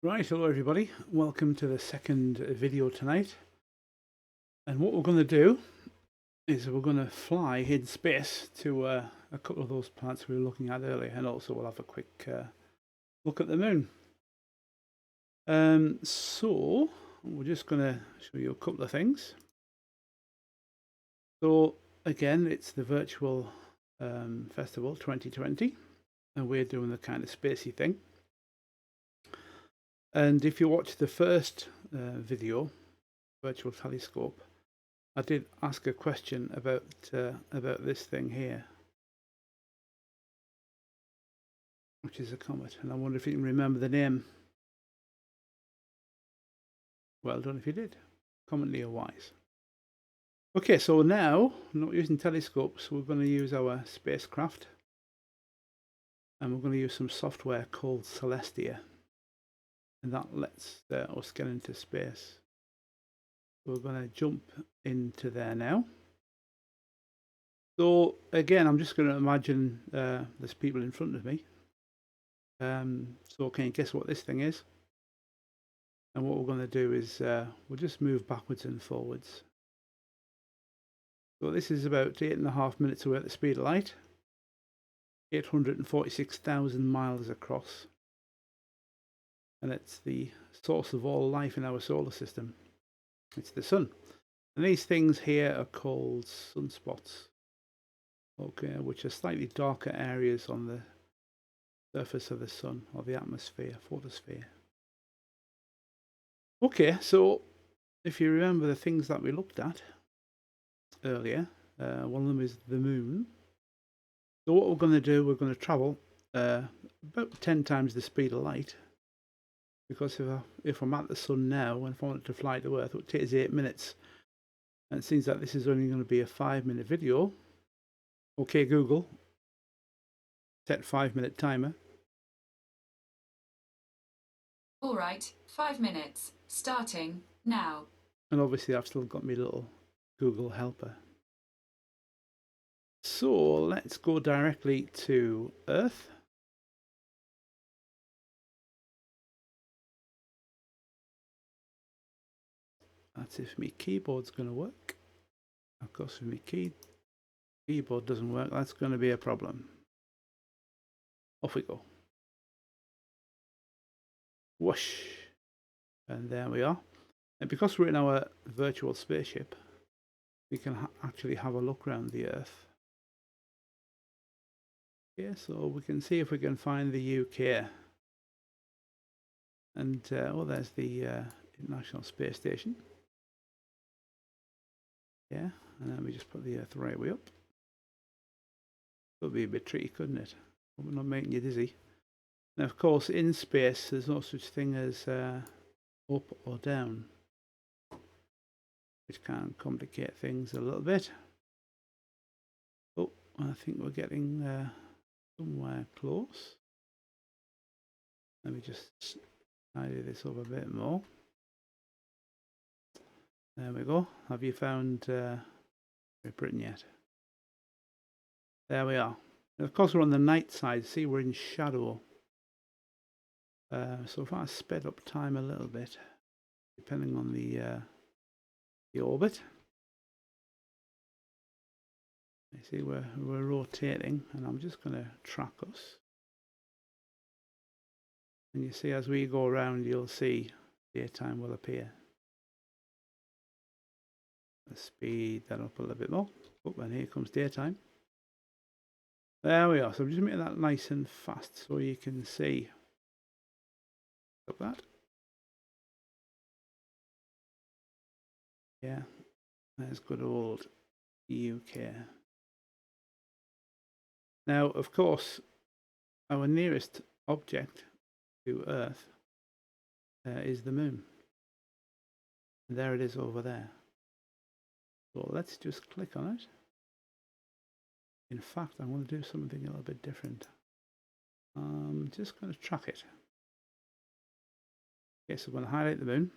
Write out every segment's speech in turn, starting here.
Right, hello everybody. Welcome to the second video tonight. And what we're going to do is we're going to fly in space to a couple of those planets we were looking at earlier, and also we'll have a quick look at the moon. So we're just going to show you a couple of things. So again, it's the virtual festival 2020, and we're doing the kind of spacey thing. And if you watch the first video, virtual telescope, I did ask a question about this thing here, which is a comet, and I wonder if you can remember the name. Well done if you did. Commonly wise. Okay, so now we're not using telescopes. We're going to use our spacecraft, and we're going to use some software called Celestia, and that lets us get into space. We're going to jump into there now. So again, I'm just going to imagine there's people in front of me. So can you guess what this thing is? And what we're going to do is we'll just move backwards and forwards. So this is about 8.5 minutes away at the speed of light, 846,000 miles across. And it's the source of all life in our solar system. It's the sun. And these things here are called sunspots, okay, which are slightly darker areas on the surface of the sun, or the atmosphere, photosphere. Okay, so if you remember the things that we looked at earlier, one of them is the moon. So what we're going to do, we're going to travel about 10 times the speed of light, because if I'm at the sun now and if I wanted to fly to Earth, it would take us 8 minutes, and it seems that this is only going to be a 5-minute video. Okay Google, set 5-minute timer. Alright, 5 minutes, starting now. And obviously I've still got my little Google helper. So let's go directly to Earth. That's if my keyboard's going to work. Of course, if my keyboard doesn't work, that's going to be a problem. Off we go. Whoosh. And there we are. And because we're in our virtual spaceship, we can actually have a look around the Earth. Okay, so we can see if we can find the UK. And oh, there's the International Space Station. Yeah, and then we just put the Earth right way up. Could be a bit tricky, couldn't it? But we're not making you dizzy. Now, of course, in space, there's no such thing as up or down, which can complicate things a little bit. Oh, I think we're getting somewhere close. Let me just tidy this up a bit more. There we go. Have you found Great Britain yet? There we are. And of course, we're on the night side. See, we're in shadow. So if I sped up time a little bit, depending on the orbit. You see, we're rotating, and I'm just going to track us. And you see, as we go around, you'll see daytime will appear. Let's speed that up a little bit more. Oh, and here comes daytime. There we are. So I'm just making that nice and fast so you can see. Look at that. Yeah, there's good old UK. Now, of course, our nearest object to Earth is the moon. And there it is over there. So let's just click on it. In fact, I want to do something a little bit different. I'm just going to track it. Okay, so I'm going to highlight the moon.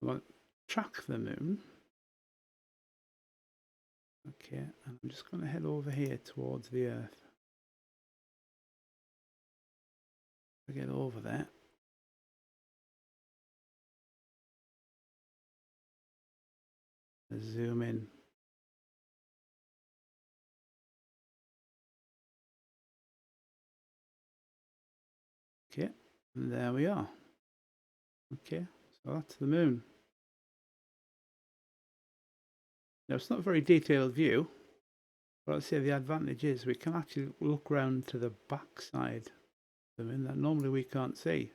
I'm going to track the moon. Okay, and I'm just going to head over here towards the Earth. I get over there. zoom in. Okay, and there we are. Okay, so that's the moon. Now it's not a very detailed view, but I'd say the advantage is we can actually look round to the back side of the moon that normally we can't see.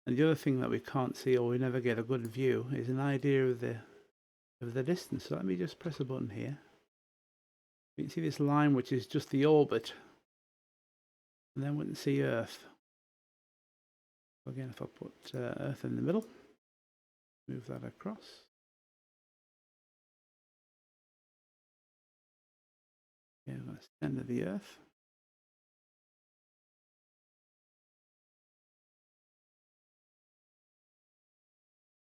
And the other thing that we can't see, or we never get a good view, is an idea of the distance. So let me just press a button here. You can see this line, which is just the orbit, and then we can see Earth. Again, if I put Earth in the middle, move that across. Okay, I'm going to center the Earth.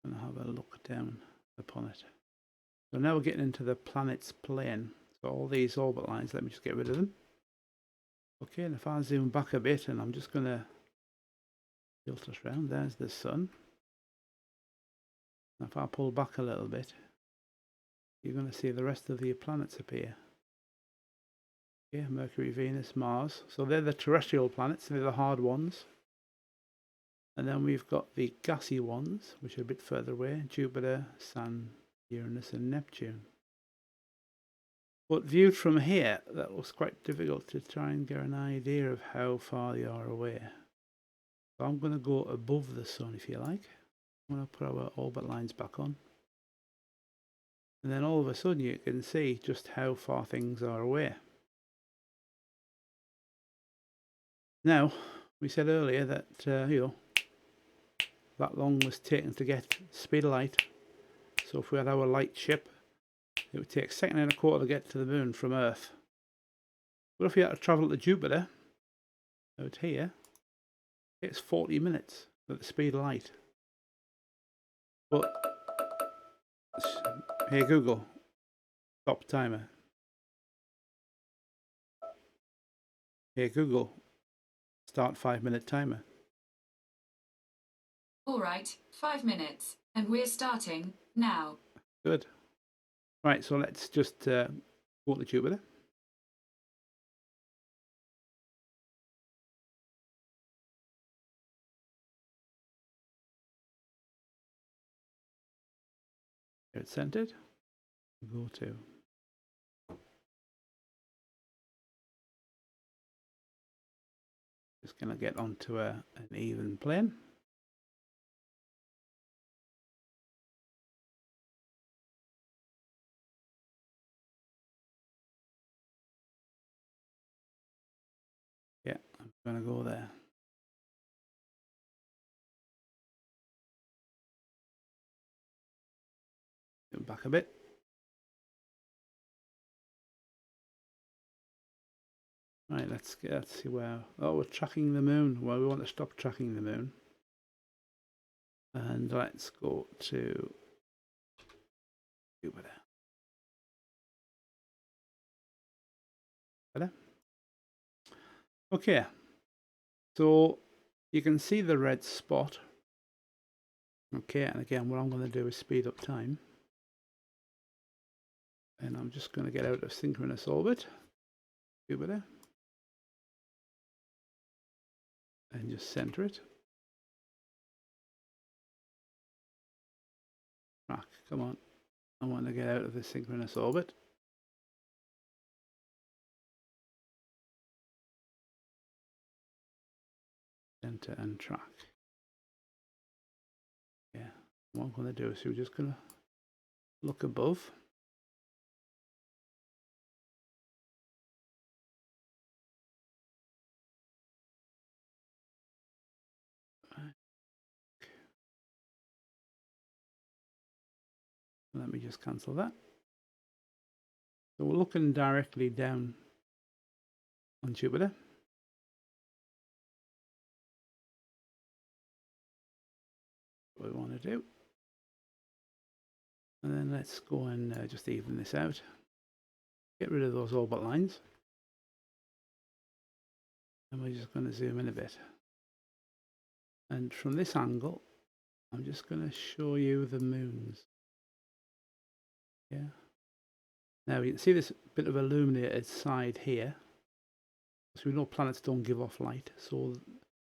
And have a look down upon it. So now we're getting into the planet's plane. So all these orbit lines, let me just get rid of them. Okay, and if I zoom back a bit, and I'm just going to filter around, there's the sun. If I pull back a little bit, you're going to see the rest of the planets appear. Okay, Mercury, Venus, Mars. So they're the terrestrial planets, they're the hard ones. And then we've got the gassy ones, which are a bit further away, Jupiter, Saturn, Uranus and Neptune. But viewed from here, that was quite difficult to try and get an idea of how far they are away. So I'm going to go above the sun, if you like. I'm going to put our orbit lines back on. And then all of a sudden you can see just how far things are away. Now, we said earlier that, that long was taken to get speed of light. So if we had our light ship, it would take a second and a quarter to get to the moon from Earth. But if we had to travel to Jupiter, out here, it's 40 minutes at the speed of light. But, hey Google, stop timer. Hey Google, start 5-minute timer. All right, 5 minutes, and we're starting now. Good. Right, so let's just go to Jupiter. Here it's centered. Go to. Just going to get onto an even plane. Yeah, I'm going to go there. Go back a bit. Right, let's see where. Oh, we're tracking the moon. Well, we want to stop tracking the moon. And let's go to Jupiter. Better? Okay. So you can see the red spot. Okay, and again, what I'm going to do is speed up time. And I'm just going to get out of synchronous orbit, Jupiter, and just center it. Track, come on. I want to get out of the synchronous orbit. Center and track. Yeah, what I'm going to do is we're just going to look above. Let me just cancel that. So we're looking directly down on Jupiter. What we want to do. And then let's go and just even this out. Get rid of those orbit lines. And we're just going to zoom in a bit. And from this angle, I'm just going to show you the moons. Yeah. Now you can see this bit of illuminated side here. So we know planets don't give off light. So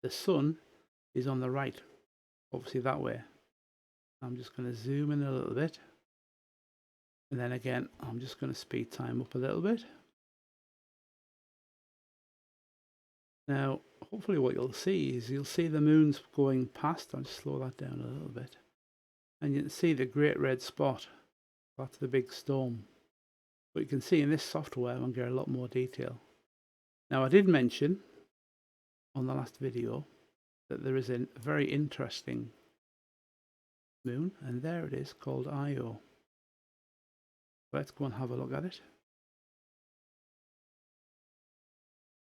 the sun is on the right, obviously that way. I'm just going to zoom in a little bit. And then again, I'm just going to speed time up a little bit. Now, hopefully what you'll see is you'll see the moons going past. I'll just slow that down a little bit. And you can see the great red spot. That's the big storm. But you can see in this software, I'm going to get a lot more detail. Now, I did mention on the last video that there is a very interesting moon, and there it is, called Io. Let's go and have a look at it.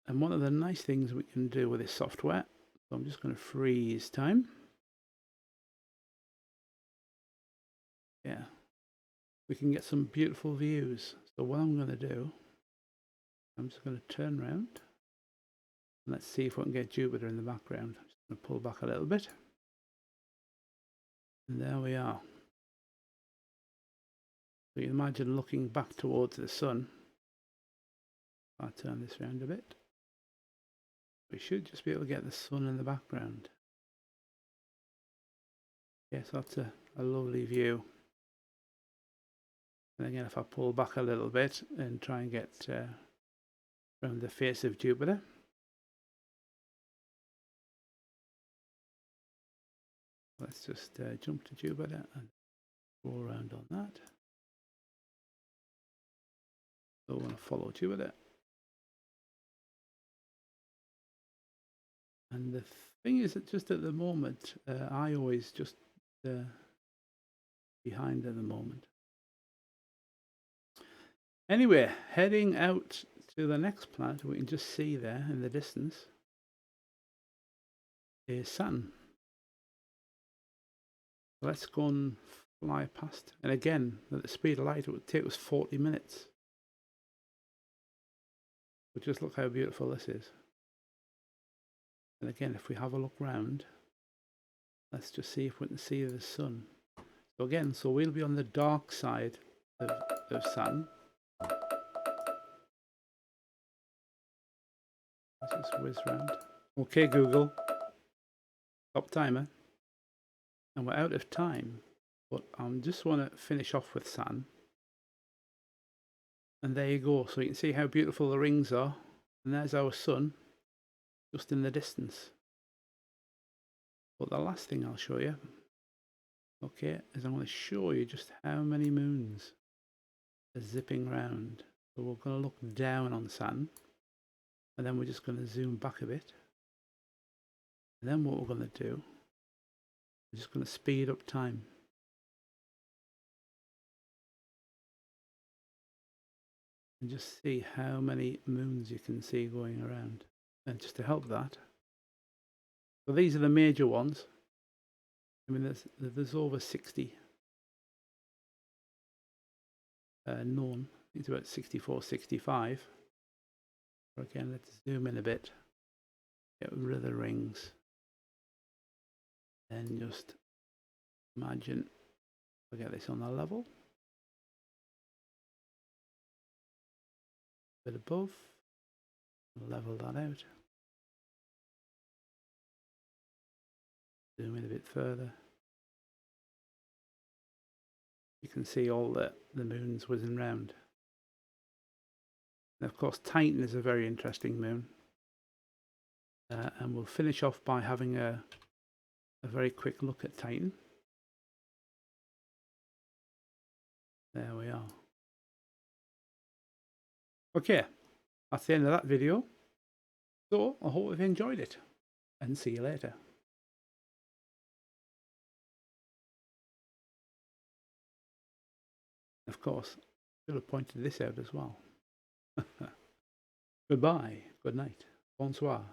And one of the nice things we can do with this software, so I'm just going to freeze time. Yeah, we can get some beautiful views. So what I'm going to do, I'm just going to turn around. And let's see if we can get Jupiter in the background. I'm just going to pull back a little bit. And there we are. So you imagine looking back towards the sun. I'll turn this around a bit. We should just be able to get the sun in the background. Yes, that's a lovely view. And again, if I pull back a little bit and try and get around the face of Jupiter. Let's just jump to Jupiter and go around on that. So I want to follow Jupiter. And the thing is that just at the moment, Io is just behind at the moment. Anyway, heading out to the next planet, we can just see there in the distance is Saturn. Let's go and fly past. And again, at the speed of light, it would take us 40 minutes. But just look how beautiful this is. And again, if we have a look round, let's just see if we can see the sun. So again, so we'll be on the dark side of Saturn. Let's just whiz round. Okay, Google, stop timer. And we're out of time, but I just want to finish off with Saturn. And there you go. So you can see how beautiful the rings are. And there's our sun, just in the distance. But the last thing I'll show you, okay, is I'm going to show you just how many moons are zipping round. So we're going to look down on Saturn. And then we're just going to zoom back a bit. And then what we're going to do, we're just going to speed up time. And just see how many moons you can see going around. And just to help that, so these are the major ones. I mean, there's over 60 known. It's about 64, 65. But again, let's zoom in a bit. Get rid of the rings. Then just imagine we get this on the level. A bit above. Level that out. Zoom in a bit further. You can see all the moons whizzing round. And of course, Titan is a very interesting moon. And we'll finish off by having a very quick look at Titan. There we are. Okay, that's the end of that video. So I hope you've enjoyed it, and see you later. Of course, I should have pointed this out as well. Goodbye, good night, bonsoir.